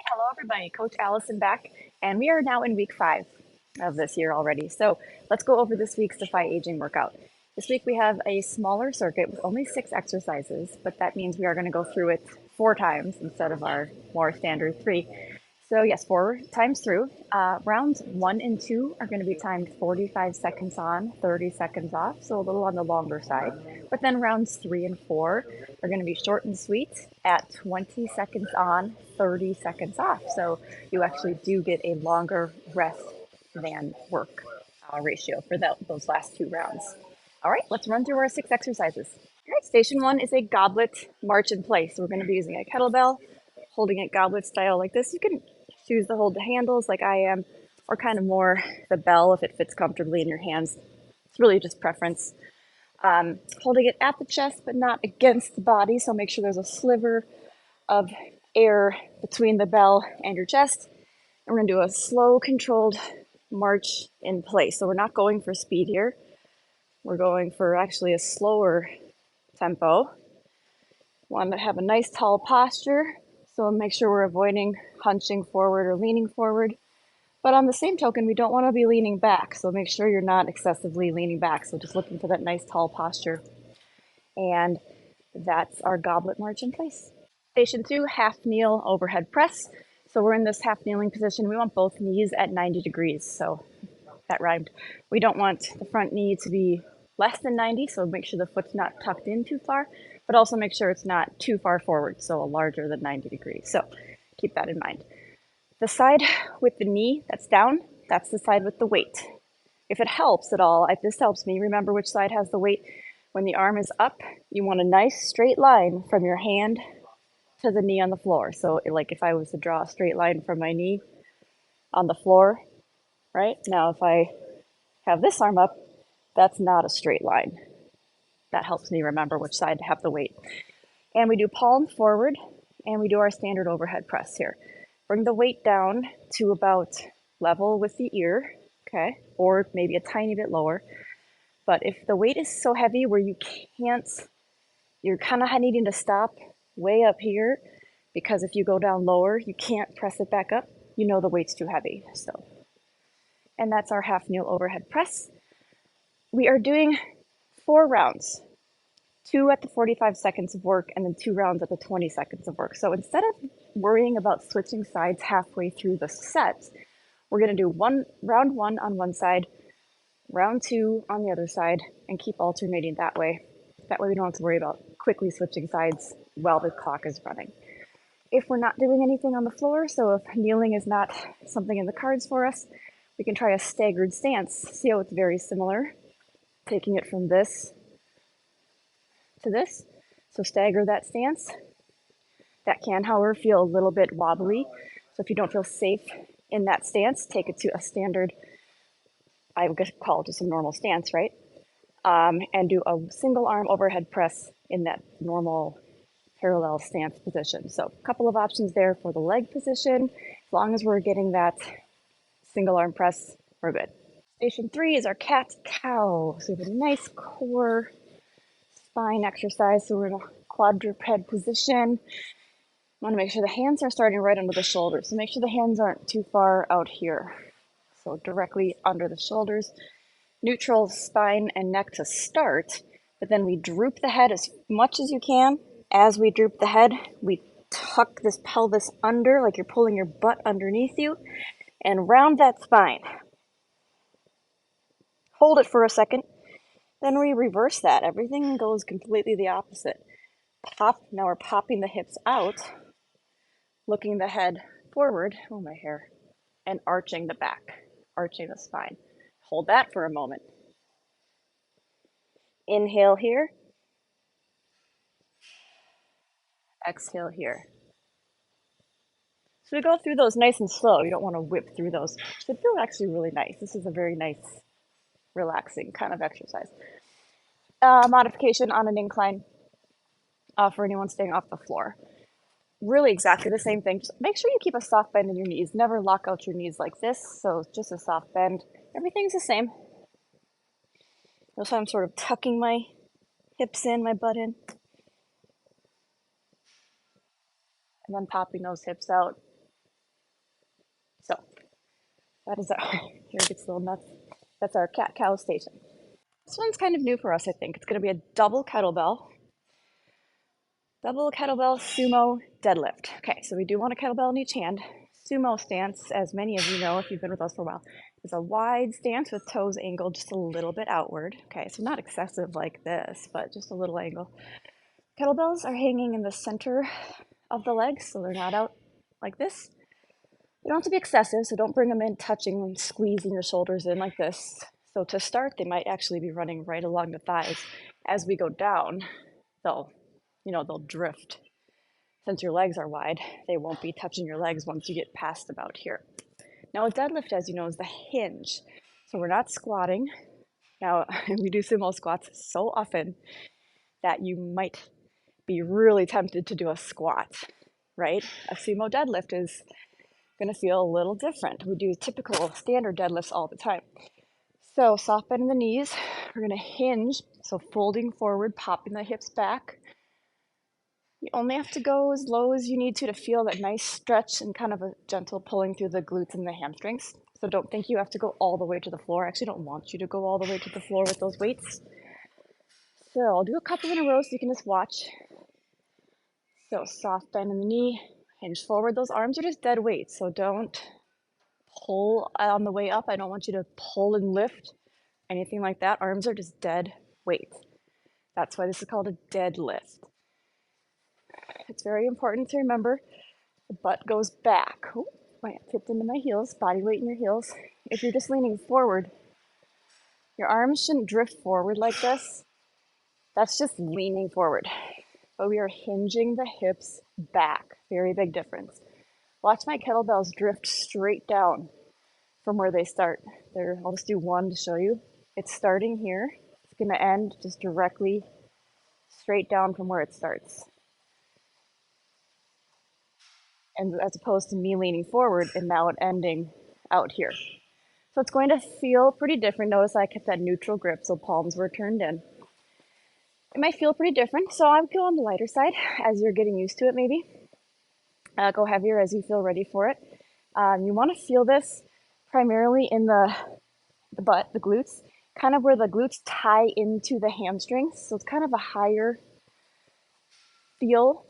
Hello, everybody. Coach Allison back, and we are now in week 5 of this year already. So let's go over this week's Defy Aging workout. This week we have a smaller circuit with only 6 exercises, but that means we are going to go through it 4 times instead of our more standard 3. So yes, 4 times through. Rounds 1 and 2 are going to be timed 45 seconds on, 30 seconds off, so a little on the longer side. But then rounds 3 and 4 are going to be short and sweet at 20 seconds on, 30 seconds off. So you actually do get a longer rest than work ratio for those last 2 rounds. All right, let's run through our 6 exercises. All right, station 1 is a goblet march in place. So we're going to be using a kettlebell, holding it goblet style like this. You can choose to hold the handles like I am, or kind of more the bell if it fits comfortably in your hands. It's really just preference. Holding it at the chest but not against the body, so make sure there's a sliver of air between the bell and your chest. And we're going to do a slow, controlled march in place. So we're not going for speed here. We're going for actually a slower tempo. Want to have a nice tall posture, so make sure we're avoiding hunching forward or leaning forward. But on the same token, we don't want to be leaning back, so make sure you're not excessively leaning back. So just looking for that nice tall posture. And that's our goblet march in place. Station 2, half kneel overhead press. So we're in this half kneeling position. We want both knees at 90 degrees. So that rhymed. We don't want the front knee to be less than 90, so make sure the foot's not tucked in too far, but also make sure it's not too far forward, so larger than 90 degrees. So keep that in mind. The side with the knee that's down, that's the side with the weight. If it helps at all, if this helps me, remember which side has the weight. When the arm is up, you want a nice straight line from your hand to the knee on the floor. So like if I was to draw a straight line from my knee on the floor, right? Now if I have this arm up, that's not a straight line. That helps me remember which side to have the weight. And we do palm forward, and we do our standard overhead press here. Bring the weight down to about level with the ear, okay? Or maybe a tiny bit lower. But if the weight is so heavy where you can't, you're kind of needing to stop way up here, because if you go down lower, you can't press it back up, you know the weight's too heavy. So, and that's our half kneel overhead press. We are doing 4 rounds, 2 at the 45 seconds of work, and then 2 rounds at the 20 seconds of work. So instead of worrying about switching sides halfway through the set, we're going to do round 1 on one side, round 2 on the other side, and keep alternating that way. That way we don't have to worry about quickly switching sides while the clock is running. If we're not doing anything on the floor, so if kneeling is not something in the cards for us, we can try a staggered stance. See how it's very similar? Taking it from this to this. So stagger that stance. That can, however, feel a little bit wobbly. So if you don't feel safe in that stance, take it to a standard, I would call it just a normal stance, right? And do a single arm overhead press in that normal parallel stance position. So a couple of options there for the leg position. As long as we're getting that single arm press, we're good. Station 3 is our cat-cow. So we have a nice core spine exercise. So we're in a quadruped position. Want to make sure the hands are starting right under the shoulders. So make sure the hands aren't too far out here. So directly under the shoulders. Neutral spine and neck to start, but then we droop the head as much as you can. As we droop the head, we tuck this pelvis under like you're pulling your butt underneath you and round that spine. Hold it for a second, then we reverse that. Everything goes completely the opposite. Pop, now we're popping the hips out, looking the head forward, oh my hair, and arching the back, arching the spine. Hold that for a moment. Inhale here. Exhale here. So we go through those nice and slow. You don't want to whip through those. They feel actually really nice. This is a very nice, relaxing kind of exercise. Modification on an incline for anyone staying off the floor. Really exactly the same thing. Just make sure you keep a soft bend in your knees. Never lock out your knees like this. So just a soft bend. Everything's the same. Notice how I'm sort of tucking my hips in, my butt in. And then popping those hips out. So that is our, here it gets a little nuts. That's our cat-cow station. This one's kind of new for us, I think. It's gonna be a double kettlebell sumo deadlift. Okay, so we do want a kettlebell in each hand. Sumo stance, as many of you know if you've been with us for a while, is a wide stance with toes angled just a little bit outward. Okay, so not excessive like this, but just a little angle. Kettlebells are hanging in the center of the legs, so they're not out like this. They don't have to be excessive, so don't bring them in touching and squeezing your shoulders in like this. So to start, they might actually be running right along the thighs. As we go down, they'll drift. Since your legs are wide, they won't be touching your legs once you get past about here. Now a deadlift, as you know, is the hinge. So we're not squatting. Now, we do sumo squats so often that you might be really tempted to do a squat, right? A sumo deadlift is going to feel a little different. We do typical standard deadlifts all the time. So soft bend in the knees. We're going to hinge, so folding forward, popping the hips back. You only have to go as low as you need to feel that nice stretch and kind of a gentle pulling through the glutes and the hamstrings. So don't think you have to go all the way to the floor. I actually don't want you to go all the way to the floor with those weights. So I'll do a couple in a row so you can just watch. So soft bend in the knee, hinge forward. Those arms are just dead weight, so don't pull on the way up. I don't want you to pull and lift, anything like that. Arms are just dead weight. That's why this is called a deadlift. It's very important to remember the butt goes back. Oh, I tipped into my heels, body weight in your heels. If you're just leaning forward, your arms shouldn't drift forward like this. That's just leaning forward. But we are hinging the hips back. Very big difference. Watch my kettlebells drift straight down from where they start. I'll just do one to show you. It's starting here. It's going to end just directly straight down from where it starts. And as opposed to me leaning forward and now it ending out here. So it's going to feel pretty different. Notice I kept that neutral grip, so palms were turned in. It might feel pretty different, so I would go on the lighter side as you're getting used to it maybe. Go heavier as you feel ready for it. You want to feel this primarily in the butt, the glutes, kind of where the glutes tie into the hamstrings. So it's kind of a higher feel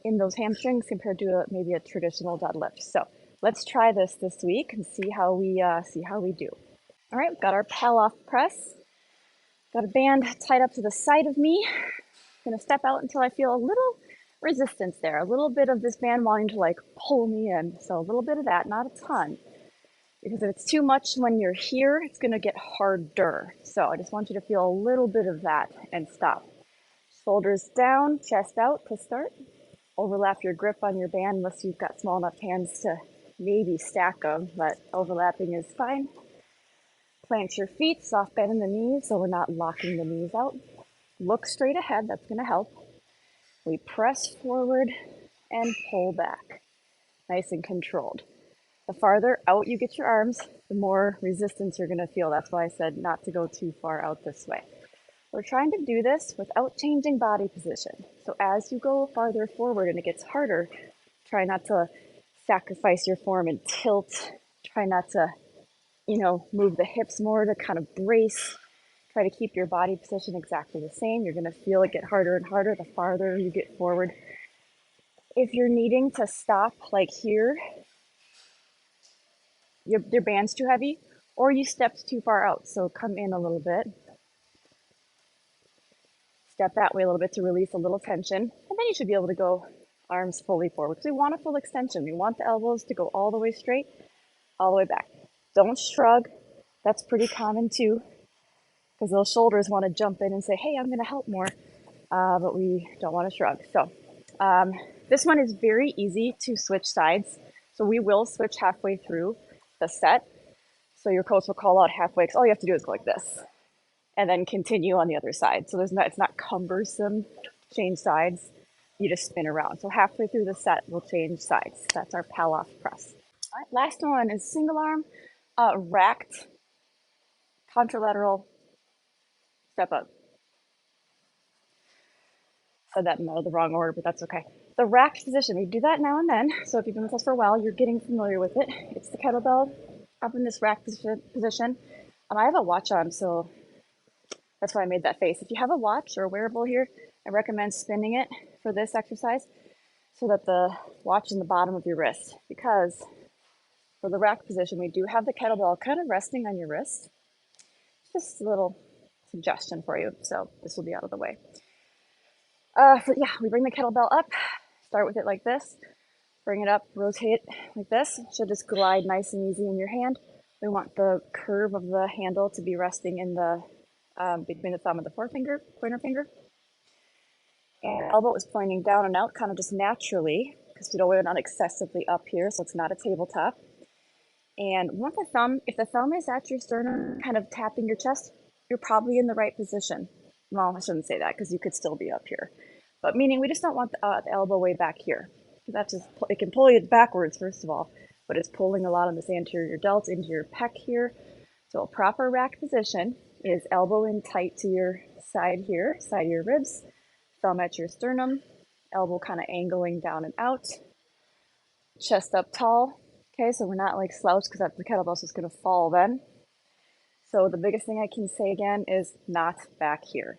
in those hamstrings compared to maybe a traditional deadlift. So let's try this week and see how we do. All right, we've got our Palloff press. Got a band tied up to the side of me. I'm gonna step out until I feel a little resistance there, a little bit of this band wanting to like pull me in. So a little bit of that, not a ton. Because if it's too much when you're here, it's gonna get harder. So I just want you to feel a little bit of that and stop. Shoulders down, chest out to start. Overlap your grip on your band unless you've got small enough hands to maybe stack them, but overlapping is fine. Plant your feet, soft bend in the knees so we're not locking the knees out. Look straight ahead, that's gonna help. We press forward and pull back, nice and controlled. The farther out you get your arms, the more resistance you're gonna feel. That's why I said not to go too far out this way. We're trying to do this without changing body position. So as you go farther forward and it gets harder, try not to sacrifice your form and tilt. Try not to, move the hips more to kind of brace. Try to keep your body position exactly the same. You're gonna feel it get harder and harder the farther you get forward. If you're needing to stop like here, your band's too heavy, or you stepped too far out. So come in a little bit. Step that way a little bit to release a little tension, and then you should be able to go arms fully forward because we want a full extension. We want the elbows to go all the way straight, all the way back. Don't shrug. That's pretty common too, because those shoulders want to jump in and say, hey, I'm going to help more, but we don't want to shrug. So this one is very easy to switch sides. So we will switch halfway through the set. So your coach will call out halfway, because all you have to do is go like this and then continue on the other side. So it's not cumbersome, change sides, you just spin around. So halfway through the set, we'll change sides. That's our Palloff press. All right, last one is single arm, racked, contralateral, step up. Said that in the wrong order, but that's okay. The racked position, we do that now and then. So if you've been with us for a while, you're getting familiar with it. It's the kettlebell up in this rack position. I have a watch on, so that's why I made that face. If you have a watch or a wearable here, I recommend spinning it for this exercise so that the watch is in the bottom of your wrist. Because for the rack position, we do have the kettlebell kind of resting on your wrist. Just a little suggestion for you. So this will be out of the way. Yeah, we bring the kettlebell up, start with it like this, bring it up, rotate like this. It should just glide nice and easy in your hand. We want the curve of the handle to be resting in the between the thumb and the forefinger, pointer finger. And elbow is pointing down and out kind of just naturally because we don't want it not excessively up here, so it's not a tabletop. And we want the thumb, if the thumb is at your sternum, kind of tapping your chest, you're probably in the right position. Well, I shouldn't say that because you could still be up here. But meaning we just don't want the elbow way back here. That's just, it can pull you backwards, first of all, but it's pulling a lot of this anterior delt into your pec here. So a proper rack position is elbow in tight to your side here, side of your ribs, thumb at your sternum, elbow kind of angling down and out, chest up tall. Okay, so we're not like slouched because the kettlebell's just going to fall then. So the biggest thing I can say again is not back here.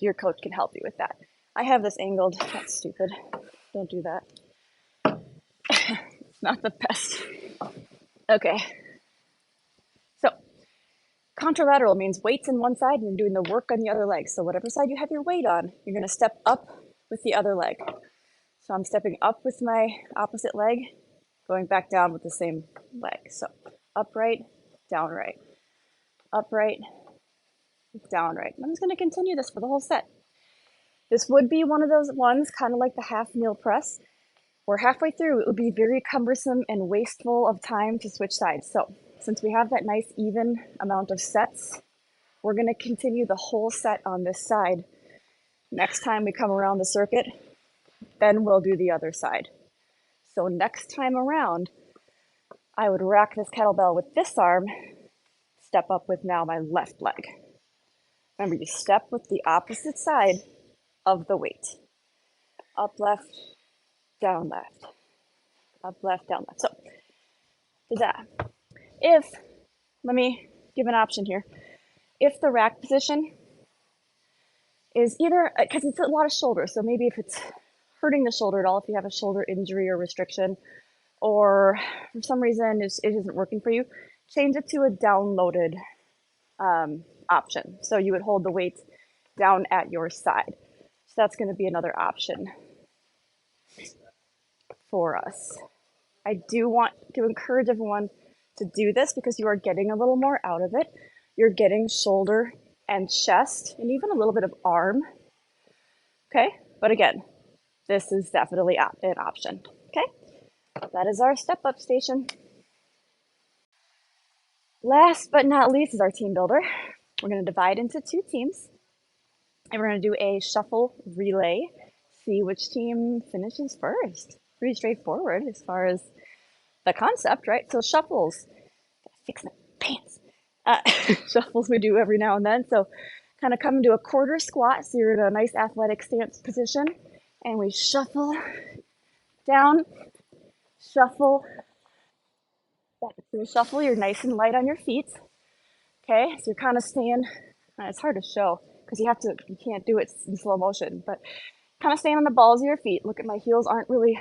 Your coach can help you with that. I have this angled. That's stupid. Don't do that. It's not the best. Okay. So contralateral means weight's in one side and you're doing the work on the other leg. So whatever side you have your weight on, you're going to step up with the other leg. So I'm stepping up with my opposite leg, going back down with the same leg. So upright, down right, upright, down right. I'm just going to continue this for the whole set. This would be one of those ones, kind of like the half meal press. We're halfway through, it would be very cumbersome and wasteful of time to switch sides. So since we have that nice even amount of sets, we're going to continue the whole set on this side. Next time we come around the circuit, then we'll do the other side. So next time around, I would rack this kettlebell with this arm, step up with now my left leg. Remember, you step with the opposite side of the weight. Up left, down left. Up left, down left. So, do that. Let me give an option here. If the rack position is either, because it's a lot of shoulder, so maybe if it's hurting the shoulder at all, if you have a shoulder injury or restriction, or for some reason it isn't working for you, change it to a downloaded option. So you would hold the weight down at your side. So that's going to be another option for us. I do want to encourage everyone to do this because you are getting a little more out of it. You're getting shoulder and chest and even a little bit of arm. Okay, but again, this is definitely an option. Okay, that is our step up station. Last but not least is our team builder. We're going to divide into two teams and we're going to do a shuffle relay, see which team finishes first. Pretty straightforward as far as the concept, right? So shuffles, fix my pants. Shuffles we do every now and then. So kind of come into a quarter squat. So you're in a nice athletic stance position and we shuffle down, shuffle back. So you shuffle, you're nice and light on your feet. Okay, so you're kind of staying, it's hard to show because you can't do it in slow motion, but kind of staying on the balls of your feet. Look at my heels aren't really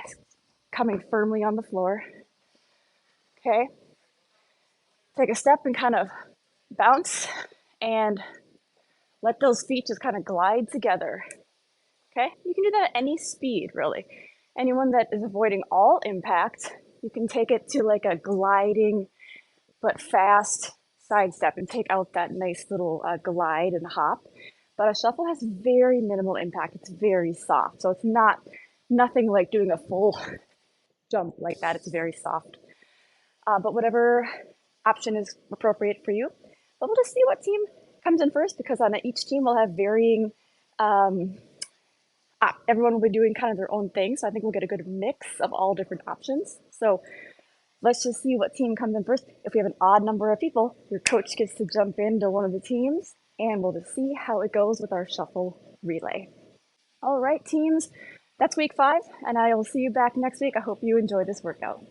coming firmly on the floor. Okay, take a step and kind of bounce and let those feet just kind of glide together. Okay, you can do that at any speed, really. Anyone that is avoiding all impact, you can take it to like a gliding but fast side step and take out that nice little glide and hop. But a shuffle has very minimal impact. It's very soft. So it's nothing like doing a full jump like that. It's very soft. But whatever option is appropriate for you. But we'll just see what team comes in first because on each team we'll have varying, everyone will be doing kind of their own thing. So I think we'll get a good mix of all different options. So let's just see what team comes in first. If we have an odd number of people, your coach gets to jump into one of the teams and we'll just see how it goes with our shuffle relay. All right, teams, That's week 5, and I will see you back next week. I hope you enjoy this workout.